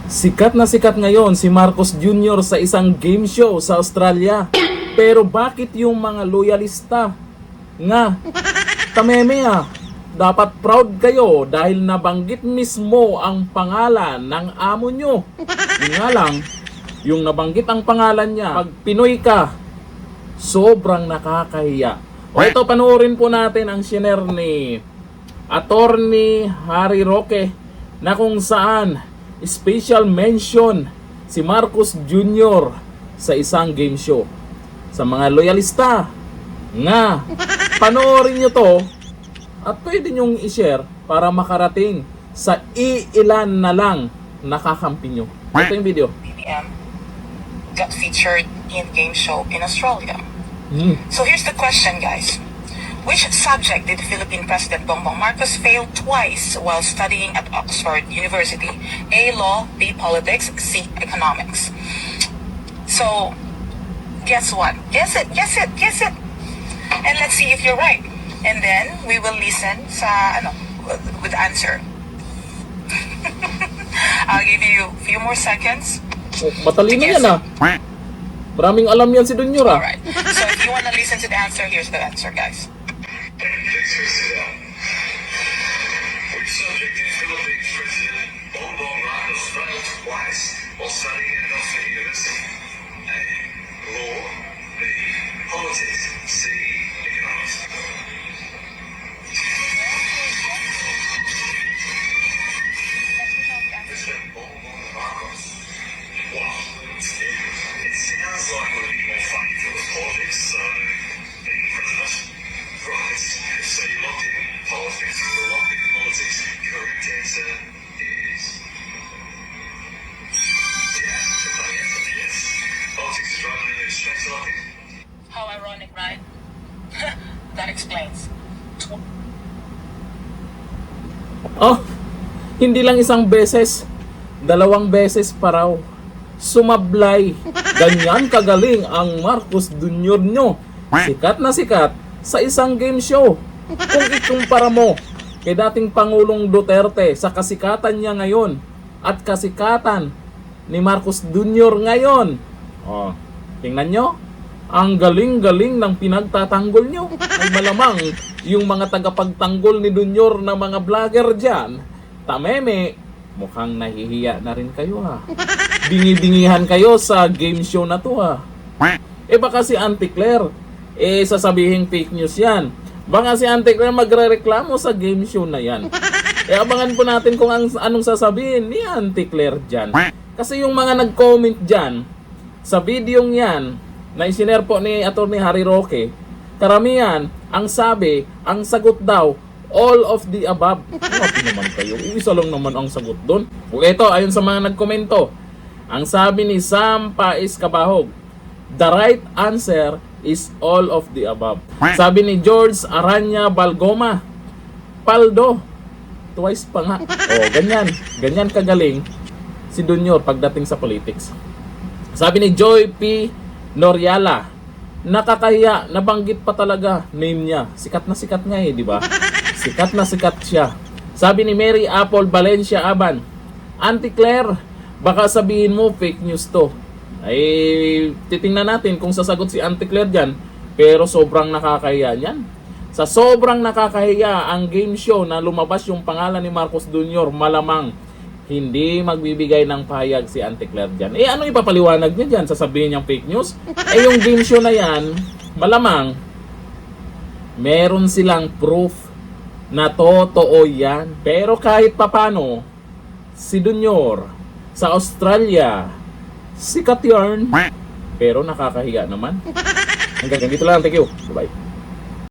Sikat na sikat ngayon si Marcos Jr. sa isang game show sa Australia. Pero bakit yung mga loyalista nga, tameme dapat proud kayo dahil nabanggit mismo ang pangalan ng amo nyo. Yun nga lang, yung nabanggit ang pangalan niya, pag Pinoy ka, sobrang nakakahiya. O ito, panoorin po natin ang shiner ni Attorney Harry Roque na kung saan special mention si Marcos Jr. sa isang game show. Sa mga loyalista nga, panoorin nyo to at pwede nyong i-share para makarating sa iilan na lang nakakampi nyo. Ito yung video. BBM got featured in game show in Australia. So here's the question, guys. Which subject did Philippine President Bongbong Marcos fail twice while studying at Oxford University? A. Law, B. Politics, C. Economics. So, guess what? Guess it, guess it, guess it. And let's see if you're right. And then, we will listen sa, with the answer. I'll give you a few more seconds. Oh, matalino yan Maraming alam yan si Jr. Alright. So if you want to listen to the answer, here's the answer, guys. Please sit down. Which subject did Philippines President Bongbong Marcos fail twice while studying at Oxford University? A. Law. B. Politics. C. Economics. President Bongbong Marcos. Wow. It sounds like it would be more funny if it was politics, so being president. Right. So you locked in politics. Locked in politics. Correct answer is yes. The funny answer is yes. Politics is right, and then straight to lock in. How ironic, right? That explains. Oh, hindi lang isang beses, 2 beses pa raw. Sumablay. Ganyan kagaling ang Marcos Jr. nyo. Sikat na sikat sa isang game show. Kung ikumpara mo kay dating Pangulong Duterte sa kasikatan niya ngayon at kasikatan ni Marcos Jr. ngayon. Oh, tingnan nyo. Ang galing-galing ng pinagtatanggol nyo. Ay malamang yung mga tagapagtanggol ni Jr. na mga vlogger dyan, tameme, mukhang nahihiya na rin kayo Bingi-bingihan kayo sa game show na to Eh baka si Auntie Claire, sasabihin fake news yan. Baka si Auntie Claire magre-reklamo sa game show na yan. Abangan po natin kung anong sasabihin ni Auntie Claire dyan. Kasi yung mga nag-comment dyan sa videong yan na isinare po ni Attorney Harry Roque, karamihan, ang sabi, ang sagot daw, all of the above. Grabe naman kayo. Isa lang naman ang sagot doon. O ito, ayon sa mga nagkomento, ang sabi ni Sam Pais Cabahog, the right answer is all of the above. Sabi ni George Aranya Balgoma, Paldo, twice pa nga. O, ganyan. Ganyan kagaling si Jr. pagdating sa politics. Sabi ni Joy P. Noriala, nakakahiya, nabanggit pa talaga name niya. Sikat na sikat nga di ba? Sikat na sikat siya. Sabi ni Mary Apple Valencia Aban, Auntie Claire, baka sabihin mo fake news to. Ay, titingnan natin kung sasagot si Auntie Claire dyan. Pero sobrang nakakahiya niyan. Sa sobrang nakakahiya ang game show na lumabas yung pangalan ni Marcos Jr., malamang hindi magbibigay ng pahayag si Auntie Claire dyan. Ano ipapaliwanag niya dyan? Sasabihin niyang fake news? Yung game show na yan, malamang meron silang proof na totoo yan. Pero kahit papano, si Jr. sa Australia, sikat yarn. Pero nakakahiya naman. Hanggang dito lang. Thank you. Bye-bye.